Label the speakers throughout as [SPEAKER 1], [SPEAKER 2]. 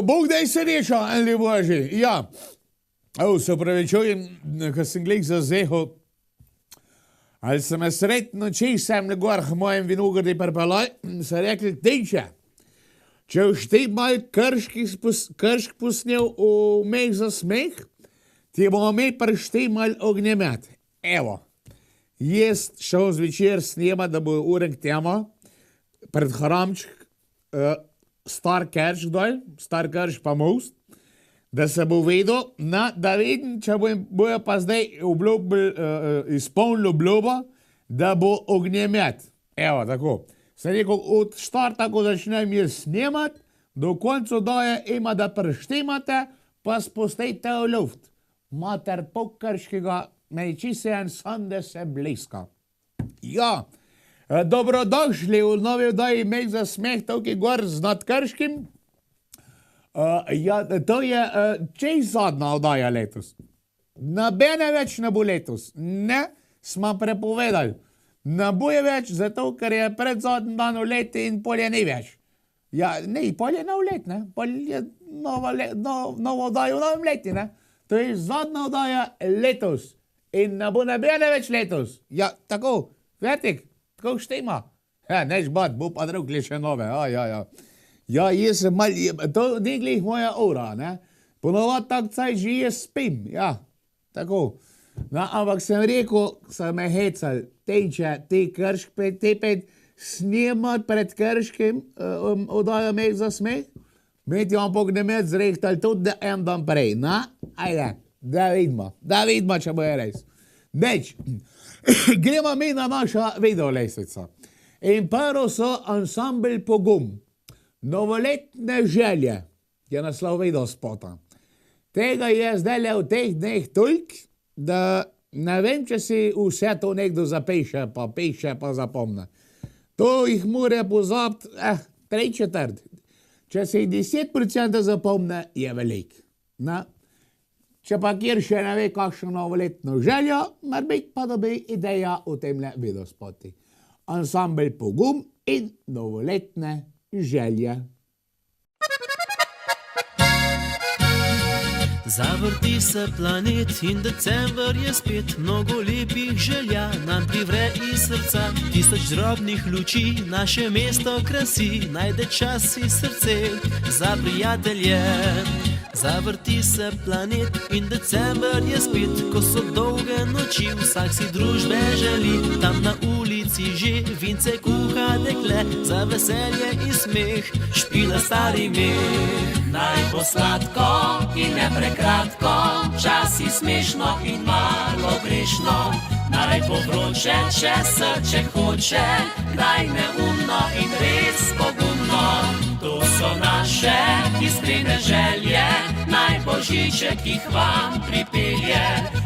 [SPEAKER 1] Bog daj srečo, ali bože. Ja, se pravičujem, ko sem glih zazehal, ali sem sretno, če sem na gor v mojem vinogradi pripelaj, so rekli, dejče, če už ti mal kršk pusnil v meh za smeh, ti bomo mi prišti mal ognjemet. Evo, jaz šel zvečer snema, da bo urek tema, pred hramčk, star kršk dol, star kršk pa most, da se bo vedel, da vidim, če bojo pa zdaj izpolnili obljubo, da bo ognjemet. Evo, tako. Sem rekel, od štarta, ko začnem jaz snemat, do koncu daje ima, da preštemate, pa spustejte v luft. Mater pokrškega, meni čisto en san, da se bliska. Ja, dobrodošli v novi oddaji Meh za smeh, tukaj gor z Nadkrškim. Ja, to je čez zadnja oddaja letos. Nobene več ne bo letos. Ne, smo prepovedali. Ne bo je več, zato ker je pred zadnjim dan v leti in pol je ni več. Ja, ne, pol je nov let, ne. Pol je novo oddajo v novem leti, ne. To je zadnja oddaja letos. In ne bo nobene več letos. Ja, tako, vertik, tako štima. Ja, neš bat, bo pa drug še nove, ja. Ja, jaz sem mal, to ni glih moja ura, ne. Ponovad tak caj, že jaz spim, ja, tako. No, ampak sem rekel, sem me hecal, teče, ti kršk, te pet snemat pred krškim oddajo Meh za smeh, mi ti vam pognemet zrehtali tudi en dan prej, na, ajde, da vidimo, če bo je res. Neč, gremo mi na naša videolestvica. In prvo so ansambl Pogum. Novoletne želje je naslov videospota. Tega je zdaj v teh dneh toliko, da ne vem, če si vse to nekdo zapiše, pa piše, pa zapomne. To jih mora pozabiti, 3/4. Če si 10% zapomne, je velik. Na? Če pa kjer še ne ve, kakšno novoletno željo, mar biti pa dobi ideja v temle videospoti. Ansambl Pogum in novoletne želje.
[SPEAKER 2] Zavrti se planet in december je spet, mnogo lepih želja nam privre iz srca. 1000 drobnih luči naše mesto krasi, najde čas in srce za prijatelje. Zavrti se planet in december je spet, ko so dolge noči, vsak si družbe želi. Tam na ulici že vince kuha dekle, za veselje in smeh špila stari meh. Naj bo sladko in ne prekratko, časi smešno in malo grešno. Naj bo vroče, če srce hoče, kdaj neumno in res pogumno. To so naše iskrene želje, naj božiček jih vam pripelje.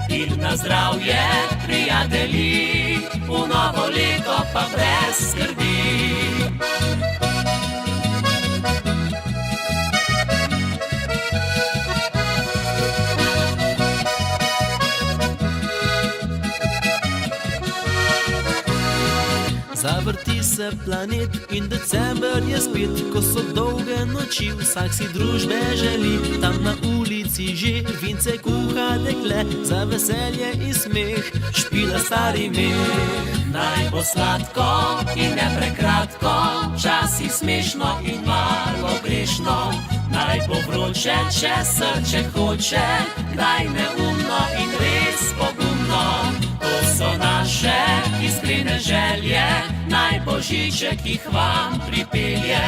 [SPEAKER 2] In na zdravje, prijatelji, v novo leto pa brez skrbi. Zavrti se planet in december je spet, ko so dolge noči, vsak si družbe želi. Tam na ulici že vince kuha dekle, za veselje in smeh špila stari meh. Naj bo sladko in ne prekratko, časi smešno in malo grešno. Naj bo vroče, če srce hoče, kdaj neumno in res pogumno. To so naše iskrene želje, naj božiček jih vam pripelje.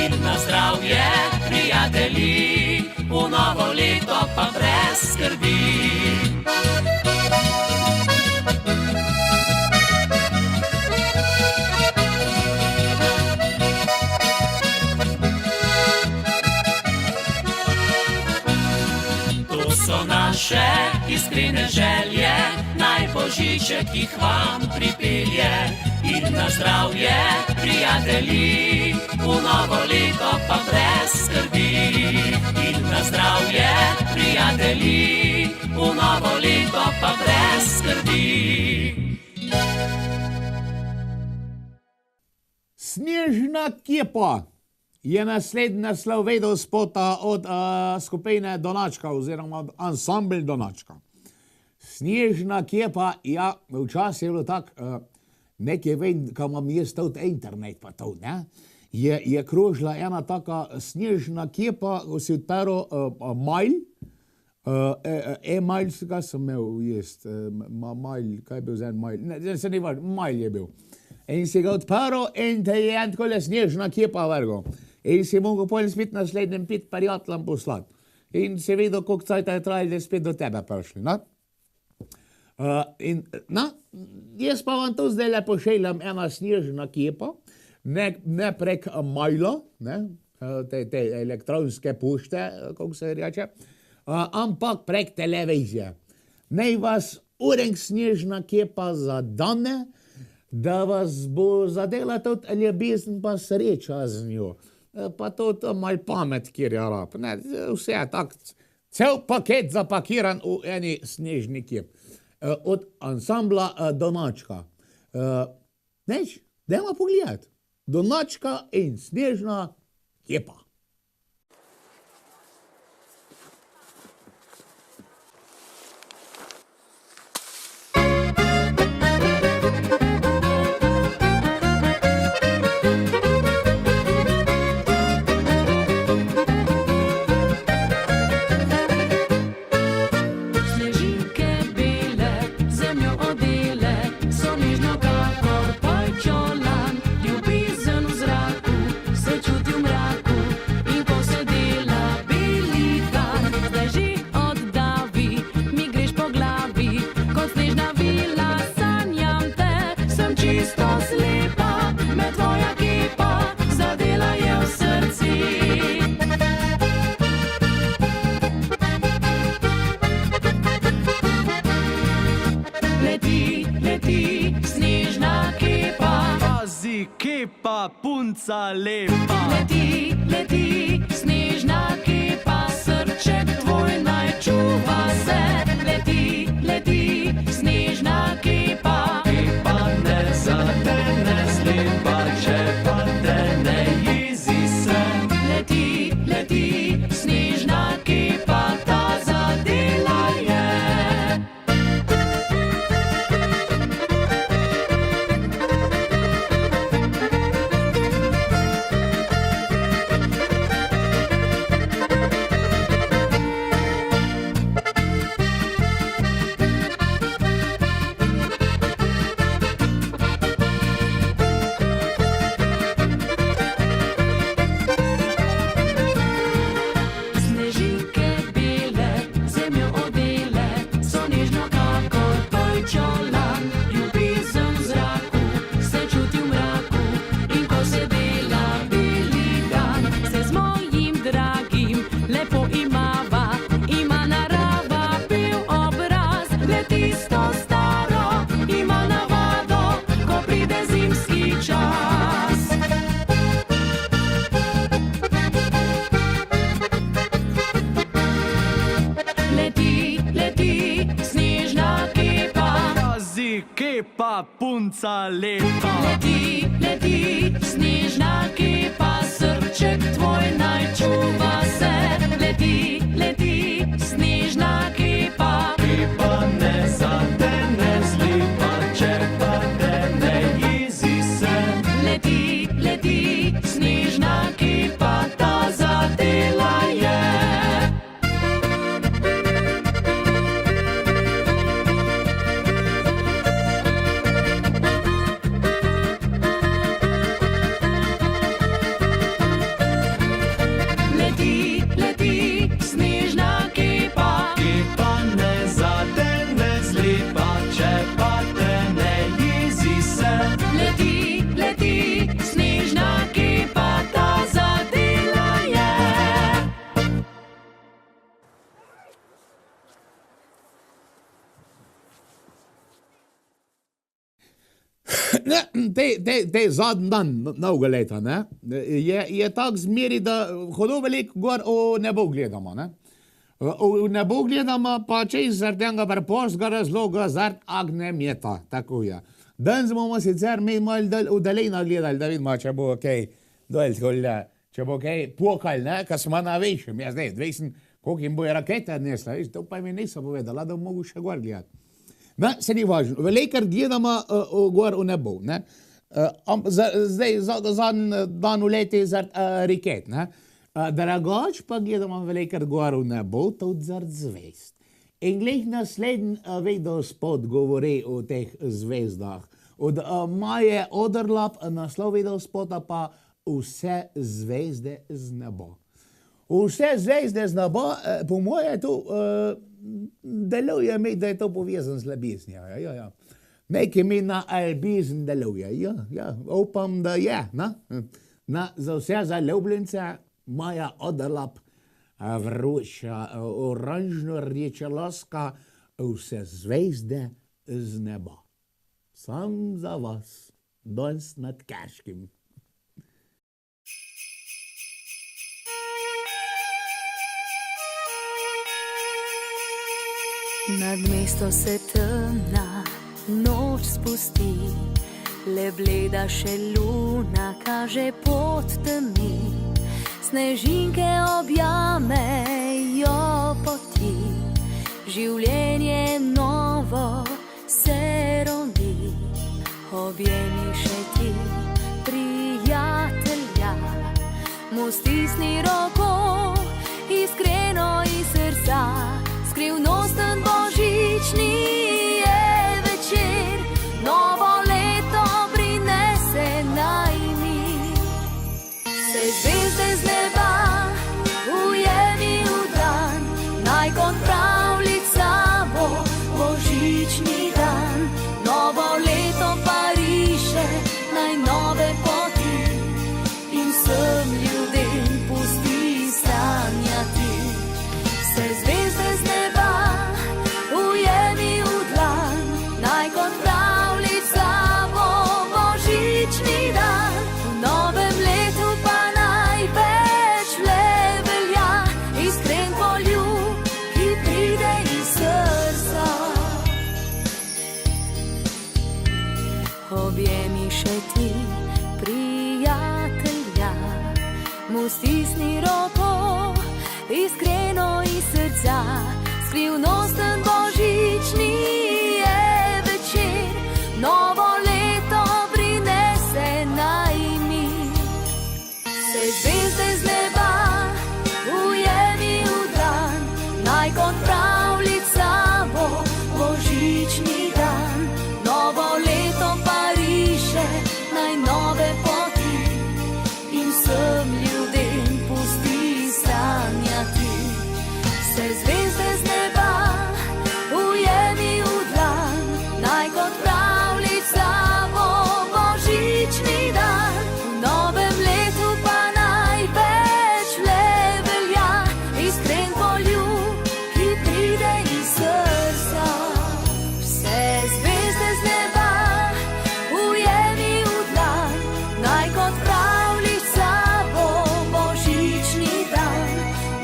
[SPEAKER 2] In na zdravje, prijatelji, v novo leto pa brez skrbi. To so naše iskrene želje, naj božiček jih vam pripelje. In na zdravje, prijatelji, v novo leto pa brez skrbi. In na zdravje, prijatelji, v novo leto pa brez skrbi.
[SPEAKER 1] Snežna kepa je naslednji naslov spota od skupine Donačka oziroma od ansambl Donačka. Snežna kepa, ja, včasih je bilo tako, nekaj vem, ko imam jaz tudi internet pa to, ne? Je krožila ena taka snežna kepa, ko si odprl mail, e-mail, kaj sem imel jaz, mail, kaj je bil za en mail, ne, se ne važno, mail je bil. In si ga odprl in te je en takole snežna kepa vrgo. In si mogel potem spet naslednjem 5 prijateljem poslati. In si videl, koliko cajta je trajalo, da je spet do tebe prišli, ne? Jaz pa vam to zdaj lepo šeljam ena snežna kepa, ne prek maila, ne, te elektronske pošte, kako se reče, ampak prek televizije. Naj vas urenk snežna kepa zadane, da vas bo zadela tudi ljubezen pa sreča z njo. Pa tudi malo pamet, kjer je rab. Ne, vse je tak, cel paket zapakiran v eni snežni kep. Od ansambla Donačka. Neč, dajmo pogledati. Donačka in snežna kepa.
[SPEAKER 2] Kepa, punca lepa.
[SPEAKER 3] Leti, leti, snežna kepa, srček tvoj naj čuva se. Leti, leti, snežna kepa.
[SPEAKER 2] Kepa ne zadene slepa, če pa te ne jezi se.
[SPEAKER 3] Leti, leti, snežna kepa, ta zadela je.
[SPEAKER 2] Kepa, punca lepa.
[SPEAKER 3] Leti, leti, snežna kepa, srček tvoj naj čuva se. Leti, leti, snežna kepa.
[SPEAKER 2] Kepa ne zadene slepa, če pa te ne jezi se.
[SPEAKER 3] Leti, leti, snežna kepa, ta zadela je.
[SPEAKER 1] Te zadnji dan novega leta, ne, je tak zmeri, da hodo veliko gor v nebo gledamo, ne. V nebo gledamo, pa če iz zaradi enega preprostega razloga, zaradi agnja mjeta, tako je. Dan smo sicer mi mal udalino gledali, da vidimo, če bo kaj dol tole, če bo kaj pokal, ne, ka smo na večjem, jaz ne, vejsem, koliko jim bo raketa odnesla, viš, to pa mi niso povedala, da mogu še gor gledati. No, se ni važno, velikrat gledamo gor v nebo, ne. Zdaj, zadnji dan uleti zaradi raket, ne. Drugač pa gledamo velikrat gor v nebo, tudi zaradi zvezd. In glih naslednji videospot govori o teh zvezdah. Od Maje Oderlap naslov videospota pa Vse zvezde z neba. Vse zvezde z neba, po moje to deluje mi, da je to povezan z ljubeznijo. Ja. Nekaj mi na ljubezen deluje, ja, upam, da je. Za vse zaljubljence Maja Oderlap vroča, oranžno rdeča laska, vse zvezde z neba. Sam za vas, danes nad Krškim.
[SPEAKER 3] Nad mesto se temna noč spusti, le bleda še luna kaže pot temi. Snežinke objamejo poti, življenje novo se rodi. Objemi še ti, prijatelja, mu stisni roko, iskreno iz srca. Skrivnosten božični je večer, novo leto prinese naj mi. Se zvezde z neba ujemi v dan, naj kot pravljica bo božični dan. Novo leto pa riše naj nove poti in vsem ljudem pusti sanjati. Se zvezde z neba ujemi v dlan, naj kot pravljica bo božični dan. V novem letu pa največ le velja iskren poljub, ki pride iz srca. Objemi še ti, prijatelja, mu stisni roko, iskreno iz srca. Skrivnosten božični je večer, novo leto prinese naj mi. Se zvezde z neba ujemi v dan, naj kot pravljica bo božični dan. Novo leto pa riše naj nove poti in vsem ljudem pusti sanjati. Se zvezde z neba ujemi v dlan, naj kot pravljica bo božični dan. V novem letu pa največ le velja iskren poljub, ki pride iz srca. Vse zvezde z neba ujemi v dlan, naj kot pravljica bo božični dan.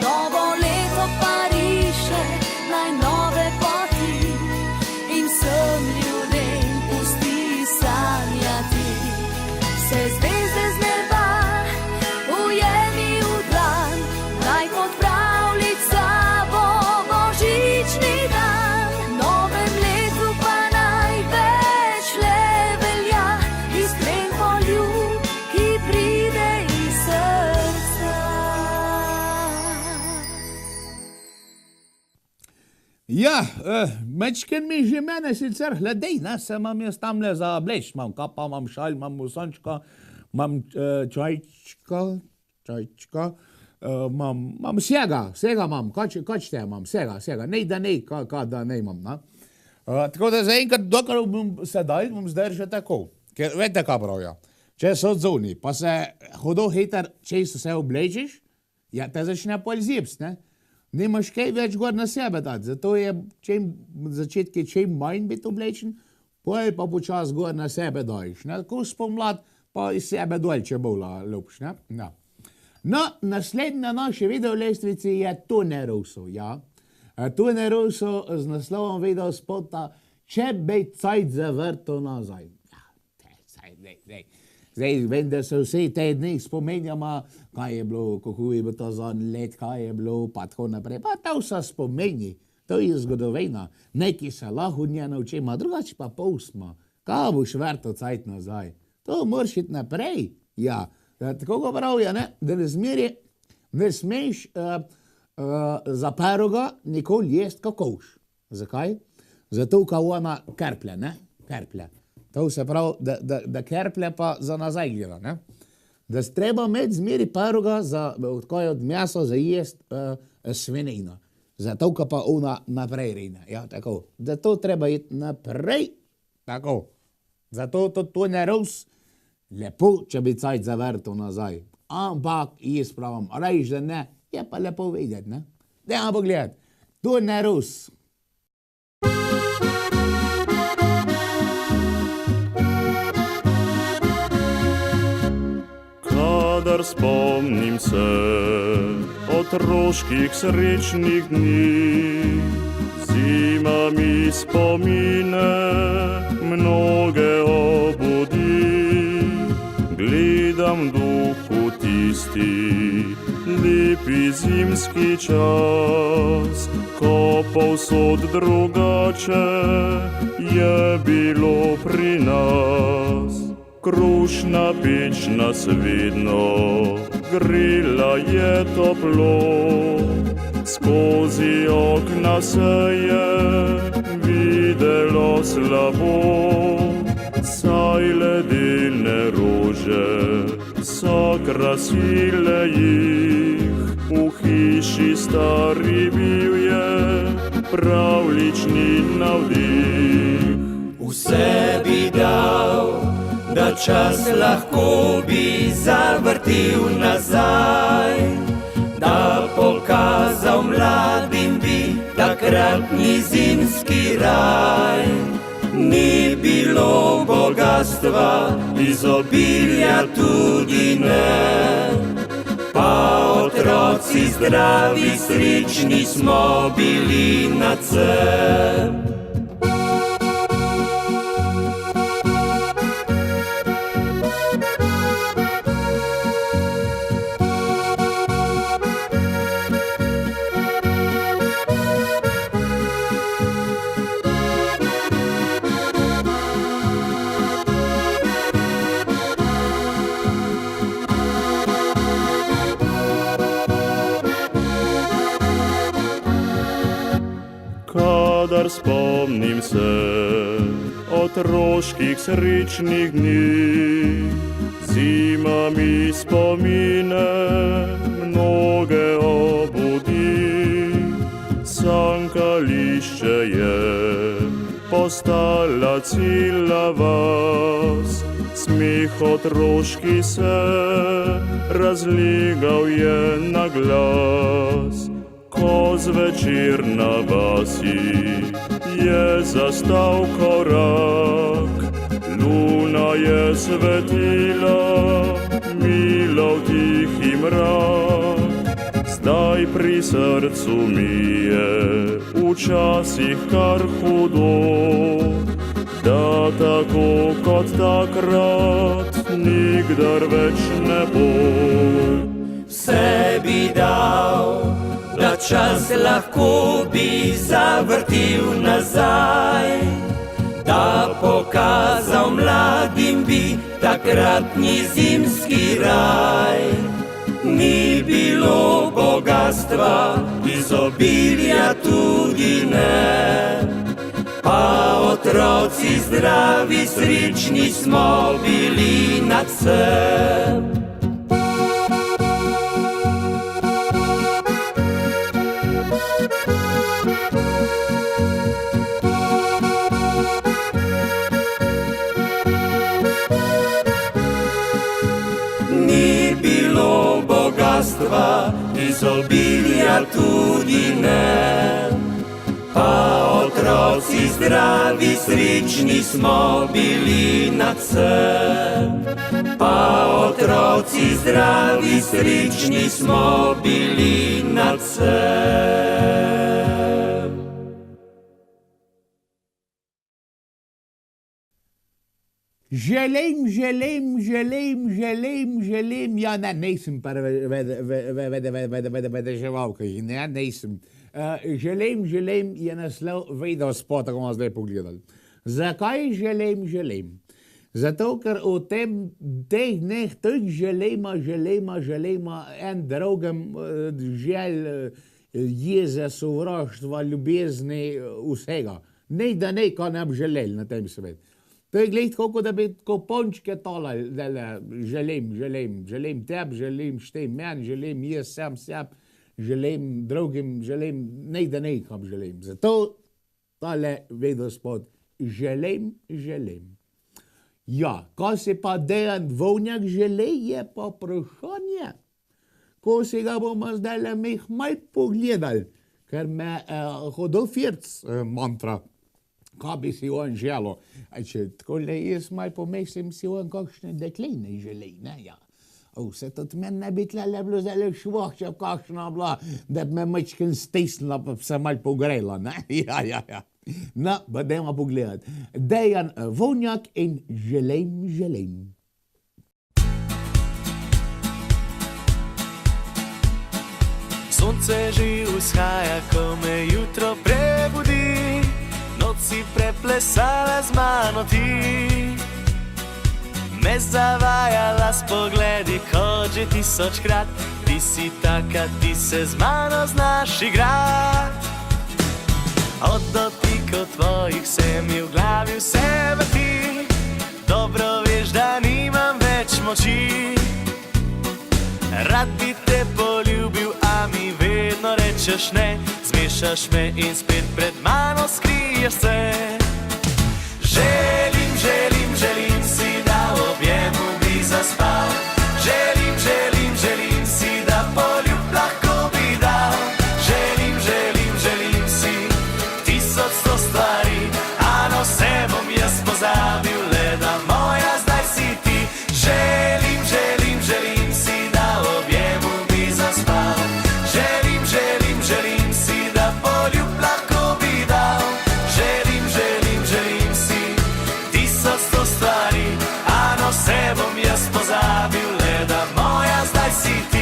[SPEAKER 3] Novo leto pa riše naj nove poti in vsem ljudem pusti sanjati. Vse zvezde z neba ujemi v dlan, naj kot pravljica bo božični dan. Novem letu pa največ le velja iskren poljub, ki pride iz srca.
[SPEAKER 1] Ja, mečken mi že mene sicer hladej, ne, se imam jaz tamle za bleš, imam kapa, imam šal, imam musončka, imam čajčka, imam vsega imam, kačte imam, vsega, nej da nej, ka da nej imam, ne. Tako da zaenkrat, dokler bom sedaj, bom zdržal tako, ker veste, kaj pravijo, če so odzovni, pa se hudo hiter, če se oblečiš, ja, te začne pol zjebst, ne. Nimaš kaj več gor na sebe dati, zato je začetki čim manj biti oblečen, pol pa počas gor na sebe dajiš, ne, ko spomlad pa iz sebe dol, če bolj ljubš, ne. Ja. No, naslednji na naši videolestvici je Tone Russo, ja. Tone Russo z naslovom videospota Če bi cajt zavrtel nazaj. Zdaj, vem, da se vsi te dni spomenjamo, kaj je bilo, kako je bilo to za let, kaj je bilo, pa tako naprej. Pa to se spomeni, to je zgodovina. Neki se lahko nje naučimo, drugače pa pustimo. Kaj boš vrtel cajt nazaj? To moraš iti naprej. Ja, tako ga pravijo, ne? Da ne smeš za peroga nikoli jest kakovš. Zakaj? Zato, kao ona kerplja, ne? Kerplja. To se pravi, da kerplja pa za nazaj gleda, ne? Da se treba imeti zmeri peroga od mjasa za jest svinino. Zato, ka pa ona naprej rine. Ja, tako. Da to treba iti naprej. Tako. Zato to ne roz lepo, če bi cajt zavrtel nazaj. Ampak, jaz pravim, rejš, da ne, je pa lepo videti, ne? Dajmo pogledati. To ne roz.
[SPEAKER 4] Kadar spomnim se otroških srečnih dni, zima mi spomine mnoge obudi. Gledam duhu tisti lepi zimski čas, ko povsod drugače je bilo pri nas. Krušna peč nas vedno grela je toplo, skozi okna se je videlo slabo. Saj ledene rože so krasile jih, v hiši stari bil je pravlični navdih.
[SPEAKER 5] Vse bi dal, da čas lahko bi zavrtil nazaj, da pokazal mladim bi takratni zimski raj. Ni bilo bogatstva, izobilja tudi ne, pa otroci zdravi, srečni smo bili nadvse.
[SPEAKER 4] Kadar spomnim se otroških srečnih dni, zima mi spomine mnoge obudi. Sankališče je postala cela vas, smeh otroški se razlegal je na glas. Ko zvečer na vasi je zastal korak, luna je svetila, milo v tihi mrak. Zdaj pri srcu mi je včasih kar hudo, da tako kot takrat nikdar več ne bo.
[SPEAKER 5] Vse bi dal, da čas lahko bi zavrtil nazaj, da pokazal mladim bi takratni zimski raj. Ni bilo bogatstva, izobilja tudi ne, pa otroci zdravi, srečni smo bili nadvse. Izobilja tudi ne, pa otroci zdravi, srečni smo bili nadvse. Pa otroci zdravi, srečni smo bili nadvse.
[SPEAKER 1] Želim, ja ne, nisem vedeževalka, ne, nisem. Želim je naslov videospota, ko bomo zdaj pogledali. Zakaj želim? Zato, ker v teh dneh tudi želimo en drugem želj, jeze, sovraštva, ljubezni, vsega. Ne, da ko ne bi želeli na tem svetu. To je gled, kako da bi ko pončke tolali, želim tebi, želim štem meni, želim jaz sam sebi, želim drugim, ne, ko bi želim. Zato tale videospot, želim. Ja, ko se pa Dejan Dvovnjak želi, je pa vprašanje, ko se ga bomo zdaj mi malo pogledali, ker me hodil firc mantra. Kaj bi si on želel? Tako le jaz malo pomislim si on kakšne dekline želi, ne, ja. Se tudi meni ne bi tlele bilo zdaj švohčev kakšna bila, da bi me mačken stisnila, pa bi se malo pogrela, ne, ja. No, pa dajmo pogledati. Dejan Dvovnjak in želim.
[SPEAKER 2] Sonce že vzhaja, ko me jutro prebudi, noc si preplesala z mano ti. Me zavajala s pogledi, kot že 1000-krat. Ti si taka, ti se z mano znaš igrat. Od dotikov tvojih se mi v glavi vse vrti. Dobro veš, da nimam več moči. Rad bi te poljubil, a mi vedno rečeš ne. Zmešaš me in spet pred mano skriješ se. Želim si, da v objemu bi zaspal. Želim si, da poljub lahko bi dal. Želim si 1100 stvari, a no vse bom jaz pozabil, le da moja zdaj si ti. Želim si, da v objemu bi zaspal. Želim si, da poljub lahko bi dal. Želim si 1100 stvari, a no vse bom jaz pozabil, le da moja zdaj si ti.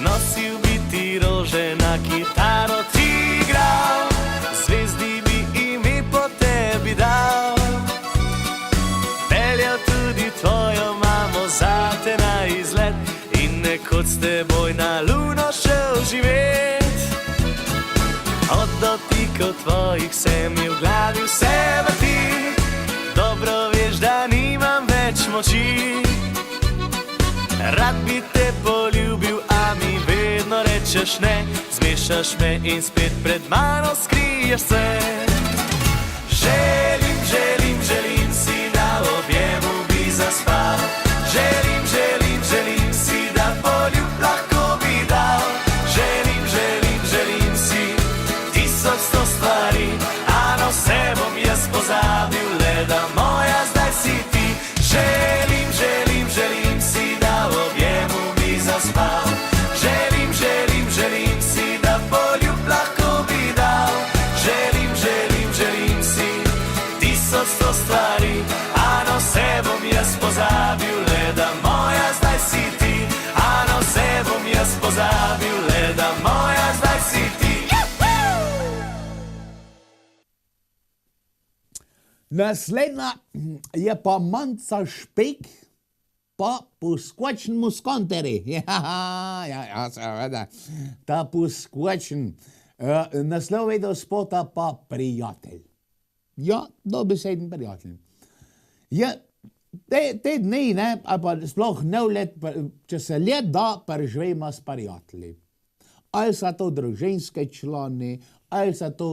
[SPEAKER 2] Nosil bi ti rože, na kitaro ti igral, zvezdi bi ime po tebi dal. Peljal tudi tvojo mamo zate na izlet in nekoč s teboj na luno šel živet. Od dotikov tvojih se mi v glavi vse vrti. Dobro veš, da nimam več moči. Rad bi te poljubil, a mi vedno rečeš ne. Zmešaš me in spet pred mano skriješ se. Želim si, da v objemu bi zaspal. Želim si, da poljub lahko bi dal. Želim si 1100 stvari, a no vse bom jaz pozabil, le da moja zdaj si ti. Želim si, da v objemu bi zaspal. Želim si, da poljub lahko bi dal. Želim si 1100 stvari, a no vse bom jaz pozabil, le da moja zdaj si ti. A no vse bom jaz pozabil, le da moja zdaj si ti.
[SPEAKER 1] Naslednja je pa Manca Špek, pa poskočen muskonteri. Ja, seveda. Ta poskočen. Naslov videospota pa prijatelj. Ja, dobeseden prijatelj. Ja, te dni, ne, ali pa sploh nov let, če se let da, preživimo s prijatelji. Ali so to družinske člani, ali so to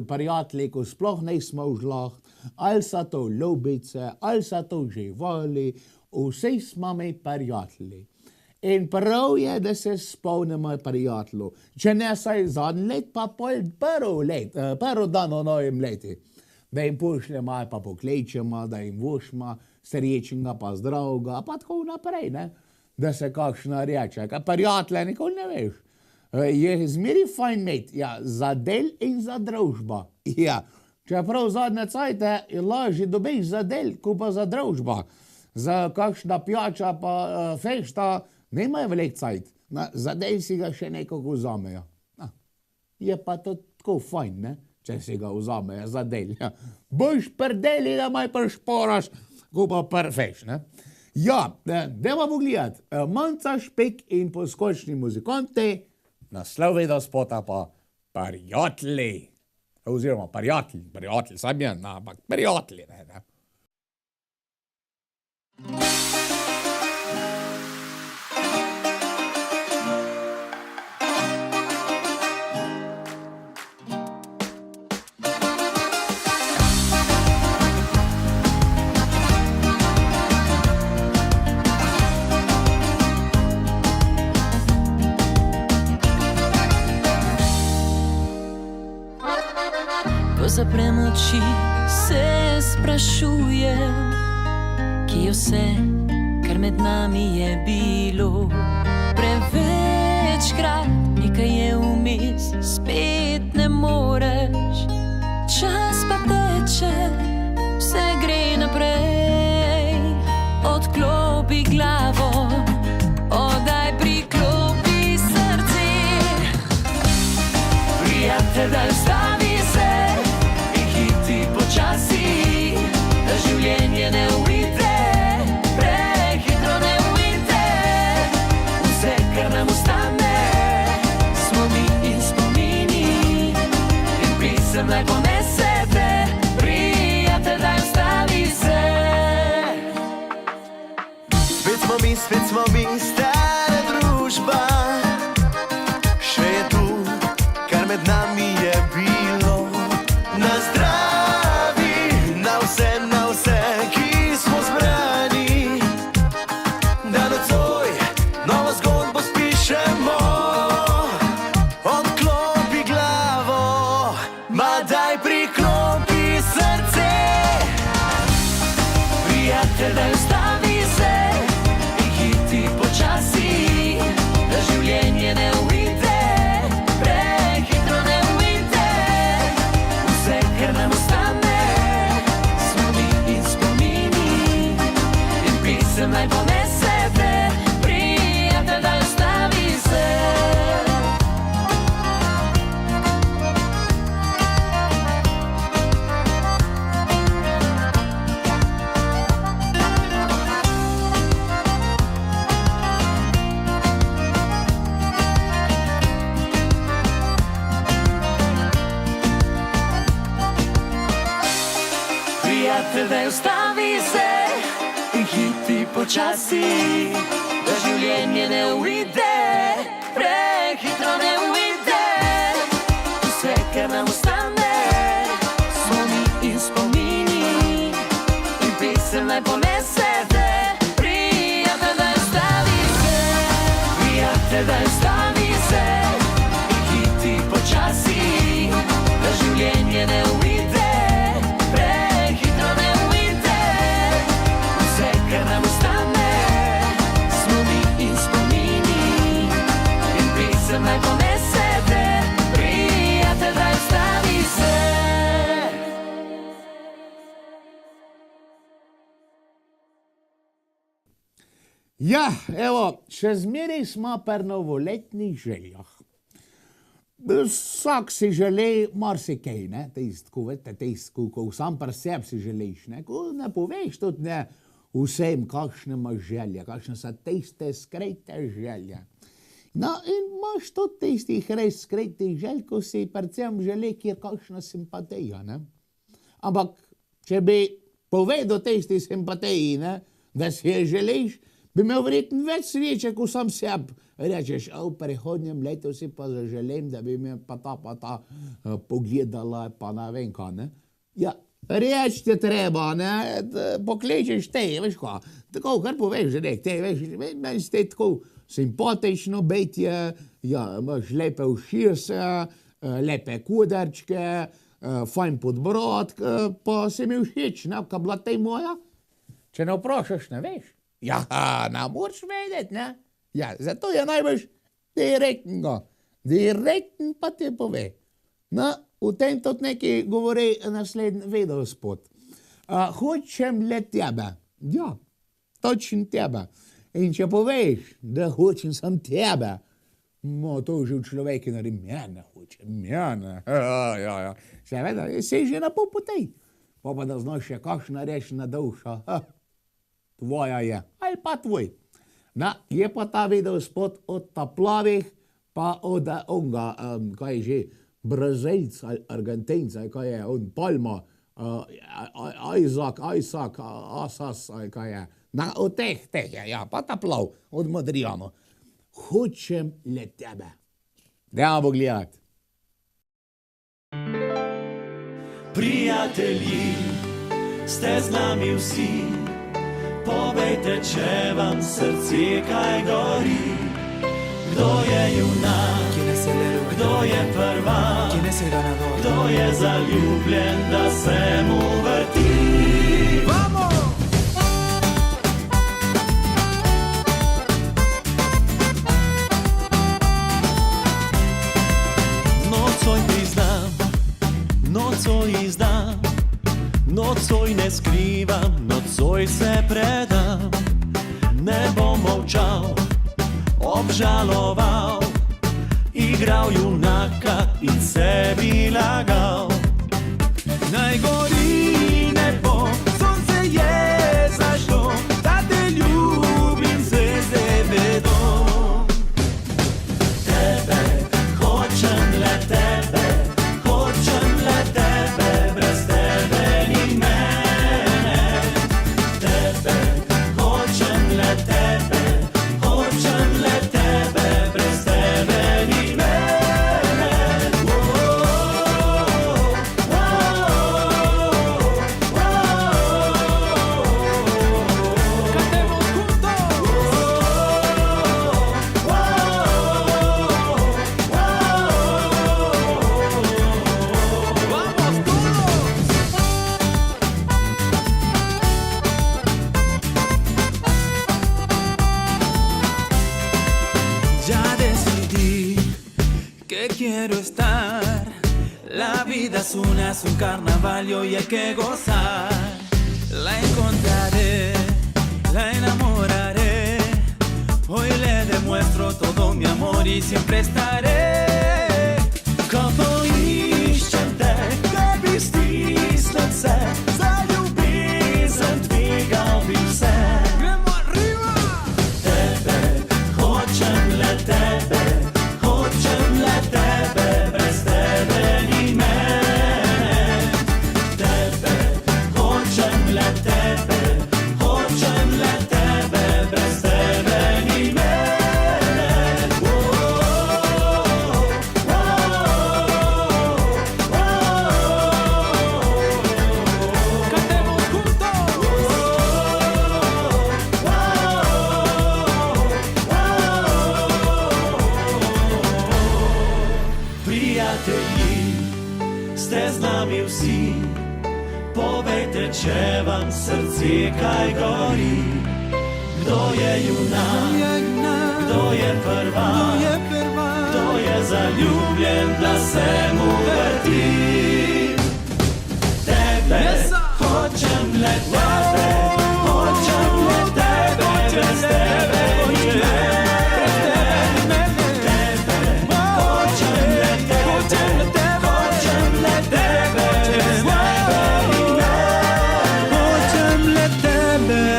[SPEAKER 1] prijatelji, ko sploh nismo v žlah, ali so to ljubice, ali so to živali, vsi smo mi prijatelji. in prav je, da se spomnimo prijatelju. Če ne saj zadnji let, pa prvi dan o novem leti. Da jim pošljemo ali pa poklečemo, da jim vošmo srečnega pa zdravega, pa tako naprej, ne? Da se kakšna reče. Kaj prijatelja nikoli ne veš. Je zmeri fajn imeti, ja, za del in za družbo. Ja, čeprav zadnje cajte je lažje dobiš za del, kot pa za družbo. Za kakšna pijača pa fešta nemajo velik cajt. Za del si ga še nekako vzamejo. Je pa to tako fajn, ne? Če si ga vzamejo za del. Ja. Boš prdeli, da maj pršporaš, kot pa prfeš, ne? Ja, dajmo pogledati. Manca Špek in poskočni muzikanti, naslov do spota pa prijatelji. Oziroma prijatelji, sam je, ampak prijatelji, ne?
[SPEAKER 6] Ko zaprem oči, se sprašujem, kje je vse, kar med nami je bilo. Prevečkrat nekaj je vmes, spet ne moreš. Čas pa teče, vse gre naprej. Odklopi glavo, oddaj priklopi srce. Prijatelj, daj vstavi se in hiti počasi, da življenje ne uide, prehitro ne uide. Vse, kar nam ostane, smo mi in spomini, in pisem naj ponese te. Prijatelj, daj vstavi se.
[SPEAKER 7] Spet smo mi, stara družba. Še je tu, kar med nami je bilo. Na zdravi, na vse, ki smo zbrani. Da nocoj novo zgodbo spišemo. Odklopi glavo, ma daj priklopi srce. Prijatelj, daj ustavi se in hiti počasi, da življenje ne uide, prehitro ne uide. Vse, kar nam ostane, smo mi in spomini, in pisem naj ponese te. Prijatelj, daj ustavi se. Prijatelj, daj ustavi se in hiti počasi, da življenje ne uide, prehitro ne uide. Vse, kar nam ostane, smo mi in spomini, in pisem naj ponese te. Prijatelj, daj ustavi se. Prijatelj, daj ustavi se in hiti počasi, da življenje ne uide, prehitro ne uide. Vse, kar nam ostane, smo mi in spomini, in pisem naj ponese te. Prijatelj, daj ustavi se.
[SPEAKER 1] Ja, evo, še zmeraj smo pri novoletnih željah. Vsak si želi marsikaj, ne, ko sam pri sebi si želiš, ne, ko ne poveš tudi ne vsem, kakšne imaš želje, kakšne so tiste skrite želje. No, in imaš tudi tistih res skritih želj, ko si predvsem želi, kjer kakšna simpatija, ne. Ampak, če bi povedal tisti simpatiji, ne, da si je želiš, bi imel verjetno več sreče, ko sam sebi rečeš, v prihodnjem letu si pa zaželim, da bi me pa ta pogledala, pa ne vem kaj, ne. Ja, Reč ti treba, ne, pokličeš te, veš ko, tako, kar poveš, že nek, te, veš, meni ste tako simpatično biti, ja, imaš lepe ušese, lepe kuderčke, fajn podbrodk, pa se mi všeč, ne, ka bila te moja? Če ne vprašaš, ne veš. Ja, ne moraš vedeti, ne. Ja, zato je najbolj direktno. Direktno pa ti pove. No, v tem tudi nekaj govori naslednji videospot. Hočem le tebe. Ja, točno tebe. In če poveš, da hočem sam tebe, no, to že v človeki naredi, mene hočem, mene. Ja. Seveda, si že na pol potej. Pa da znaš še kakšna rečna duša. Tvoja je, ali pa tvoj. No, je pa ta videospot od ta plavih, pa od onga, kaj je že, Brazilca, Argentinca, kaj je, on Palma, Isaac, Asas, kaj je. Na, od teh je, ja, pa ta plav, od Madrijano. Hočem le tebe. Dajmo gledat.
[SPEAKER 2] Prijatelji, ste z nami vsi, povejte, če vam srce kaj gori. Kdo je junak, kdo je prvak, kdo je zaljubljen, da se mu vrti. Nocoj priznam, nocoj izdam, nocoj ne skrivam, nocoj se predam. Ne bom molčal, obžaloval, igral junaka in sebi lagal. Naj gori nebo, sonce je zašlo, da te ljubim, zvezde vedo. Tebe, hočem le tebe, brez tebe ni mene. Tebe, hočem le tebe, brez tebe ni mene. Cantemos Ya decidí que quiero estar. La vida es un carnaval y hoy hay que gozar. La encontraré, la enamoraré. Hoy le demuestro todo mi amor y siempre estaré. Kapališčem te, bi stisnil se, zaljubizen dvigal bi se. Gremo arriba! Tebe, hočem le tebe, brez tebe ni mene. Tebe, hočem le tebe, brez tebe ni mene. Cantemos juntos! Prijatelji, ste z nami vsi, povejte, če vam srce kaj gori. Kdo je junak, kdo je prvak, kdo je zaljubljen, da se mu vrti. Tebe, hočem le tebe,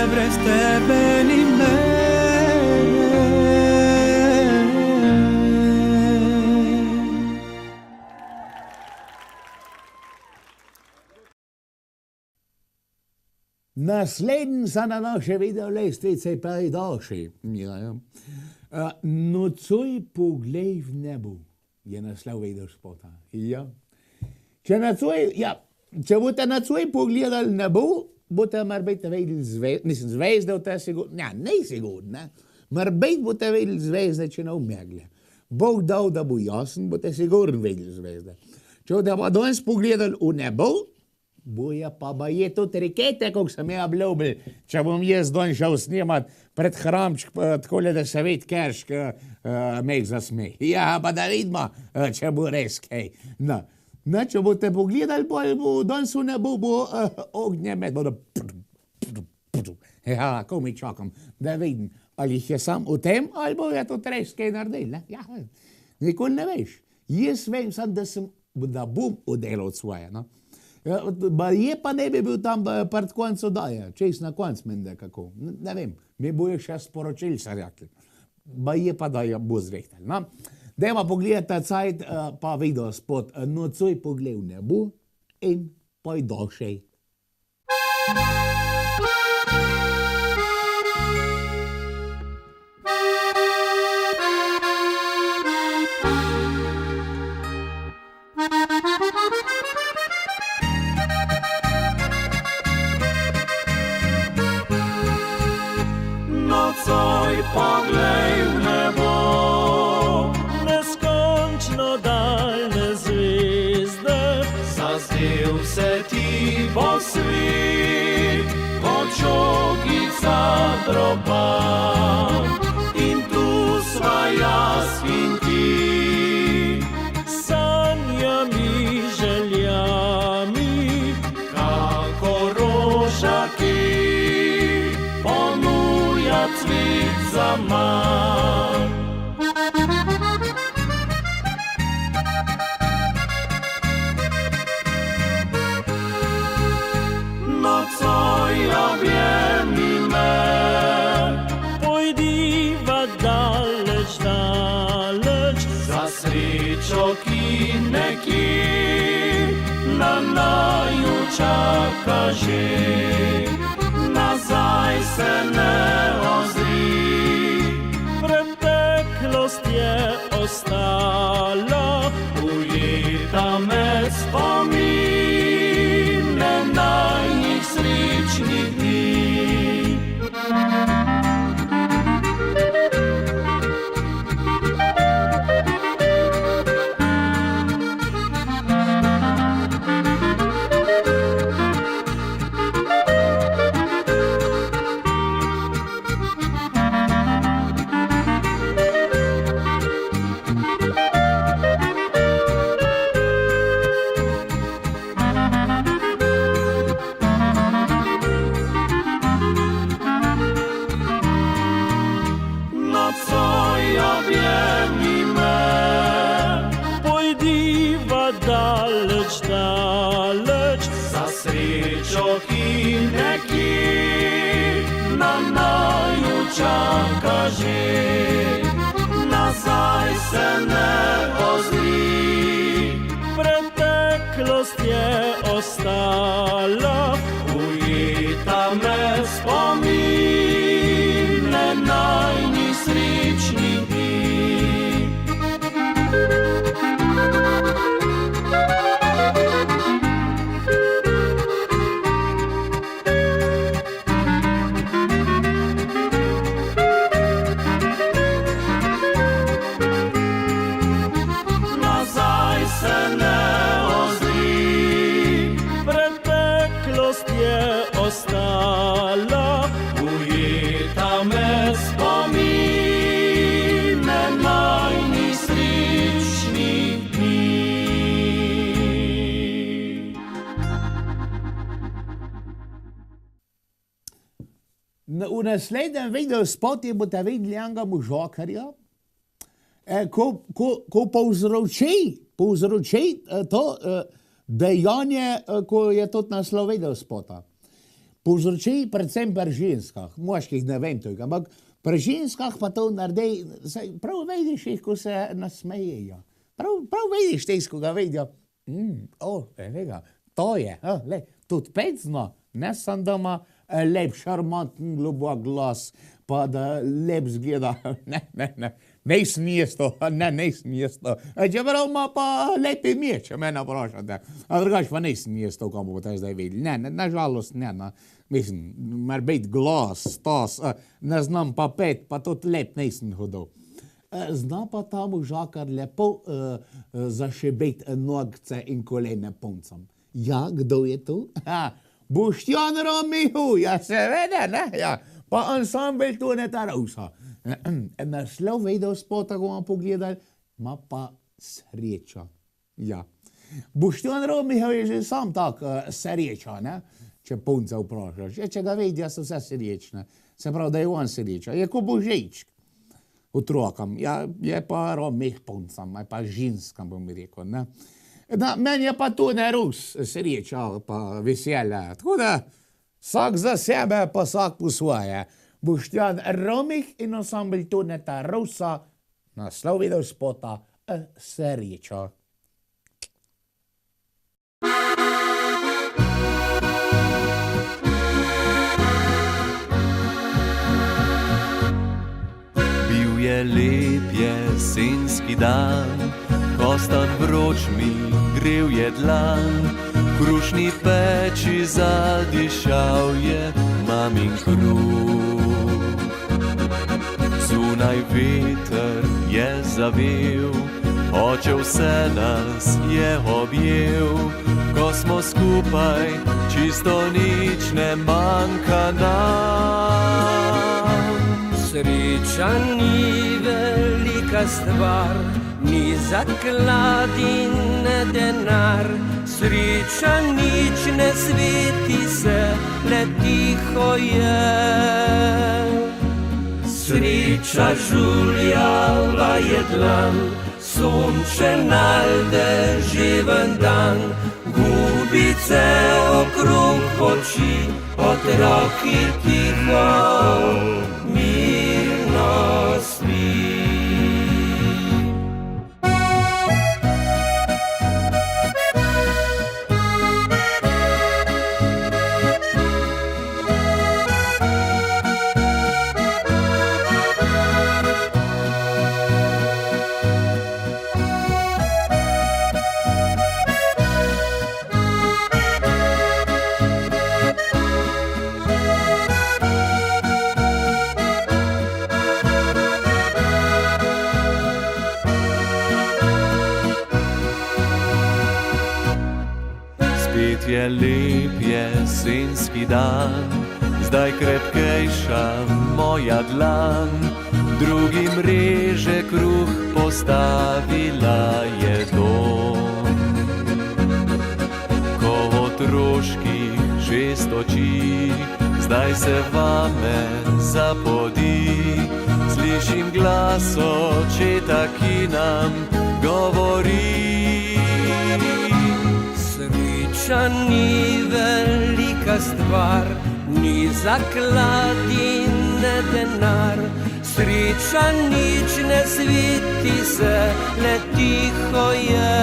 [SPEAKER 2] brez tebe ni mene.
[SPEAKER 1] Naslednji sa na naše video lestvice pa je daljši. Ja. Nocoj poglej v nebo je naslov videospota. Ja. Če nocoj, ja, če boste na svoj pogledali nebo, boste morbejte videli zvezde, mislim, zvezde, to je sigurno, ja, ne sigurno, ne. Morbejte boste videli zvezde, če ne umegle. Bog dal, da bo jasen, boste sigurno videli zvezde. Če boste pa danes pogledali v nebo, boje pa je to trikete, kako sem ja obljubil, če bom jaz danes šel snimat pred hramčk, takole, da se vidi keršk, mek zasmej. Ja, pa da vidimo, če bo res kaj. No, če boste pogledali, bo danes v nebo, bo ognje med, bodo ja, ko mi čakam, da vidim, ali jih je sam v tem, ali bo je to res kaj naredil, ne? Ja, nikoli ne veš. Jaz vem sam, da bom oddelal svoje, no. Je pa ne bi bil tam pred koncu daje, čez na konc mende kako, ne vem, mi bojo še sporočili, so rekli. Je pa da bo zrehtel, no. Dajmo pogledati ta cajt, pa video spod, nocoj pogled v nebo in pojdošej.
[SPEAKER 5] Nocoj poglej v nebo, neskončno daljne zvezde, zazdiv se ti bo svit, očogica droba, in tu sva jaz in ti, sanjami, željami, kako rožaki, cvit zaman. Nocoj objemi me, pojdiva daleč, daleč, za srečo, ki nekje na naju čaka že. Nazaj se ne ozri, preteklost je ostala, ujeta med spomine najnih srečnih dni. Čaka že, nazaj se ne ozri, preteklost je ostala, ujeta med spomine najnih srečnih dni.
[SPEAKER 1] V naslednjem videu spotju boste videli enega možakarja, ko povzroči to dejanje, ko je tudi naslov video spota. Povzroči predvsem pri ženskah, moških ne vem tega, ampak pri ženskah pa to naredi, prav vidiš jih, ko se nasmejejo. Prav vidiš tist, ko ga vidijo. Vega, to je, tudi pecno, ne sam doma, lep, šarmanten, globok glas, pa da lep zgleda. Ne. Nisem isto, ne, nisem isto. Čeprav ima pa lepi meč, če mene vprašate. A drugače pa nisem isto, kako boste zdaj videli. Ne, nažalost ne. Mislim, mar biti glas, stas, ne znam pa pet, pa tudi lep nisem hodil. Zna pa ta možakar lepo zašibiti nogce in kolene puncam. Ja, kdo je tu? Boštjan Romihu, ja seveda, ne, ja. Pa ansambel Toneta Rosa. Naslov videospota, ko vam pogledali, ima pa sreča. Ja. Boštjan Romihu je že sam tak sreča, ne? Če punca vprašaš. Če ga vidijo, so vse srečne. Se pravi, da je on sreča. Je ko božičk otrokom. Ja, je pa Romih puncam, je pa ženskam, bom rekel, ne? Meni je pa to ne Rus sreča, pa veselje. Tako da, vsak za sebe, pa vsak po svoje. Boštjan Romih in ansambel Toneta Rosa, naslov videospota Sreča.
[SPEAKER 2] Bil je lep jesenski dan, kostan vroč mi grev je dlan, krušni peči zadišal je mamin kruh. Zunaj veter je zavel, oče vse nas je objel, ko smo skupaj, čisto nič ne manjka nam.
[SPEAKER 8] Sreča ni velika stvar, ni zaklad in ne denar. Sreča nič ne sveti se, le tiho je. Sreča žuljava je dlan, sončen ali deževen dan, gubice okrog oči, otroki tiho, mirno spi.
[SPEAKER 2] Je lep jesenski dan, zdaj krepkejša moja dlan, drugim reže kruh postavila je dom. Ko otroških 6 oči, zdaj se vame zapodi, slišim glas očeta, ki nam govori.
[SPEAKER 8] Sreča ni velika stvar, ni zaklad in ne denar. Sreča nič ne sveti se, le tiho je.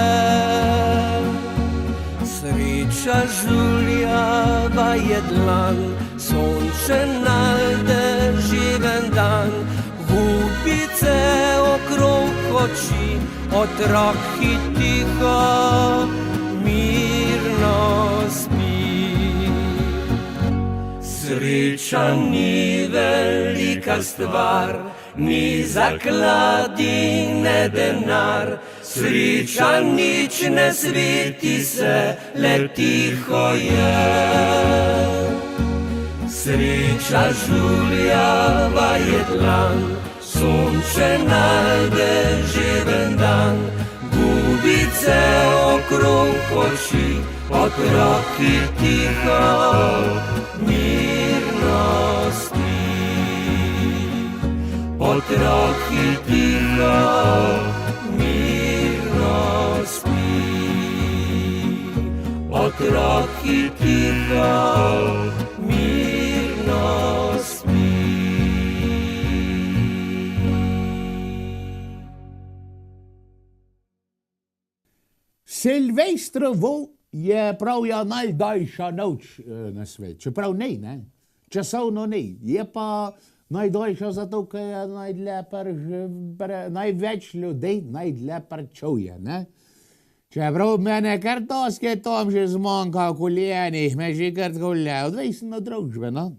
[SPEAKER 8] Sreča žuljava je dlan, sončen ali deževen dan, gubice okrog oči, otroki tiho, mirno spi. Sreča ni velika stvar, ni zaklad in ne denar. Sreča nič ne sveti se, le tiho je. Sreča žuljava je dlan, sončen ali deževen dan, gubice okrog oči, otroki tiho, mirno spi. Otroki tiho, mirno spi. Otroki tiho, mirno spi.
[SPEAKER 1] Silvestrovo je prav najdaljša noč na svetu, čeprav ne, časovno ne, je pa Найдовше zato, ker je največ ljudi najlepar čuje, ne? Čeprav mene kar dosti tam že zmanjka v koljenih, me že kar kolje, odvisno od družbe, no?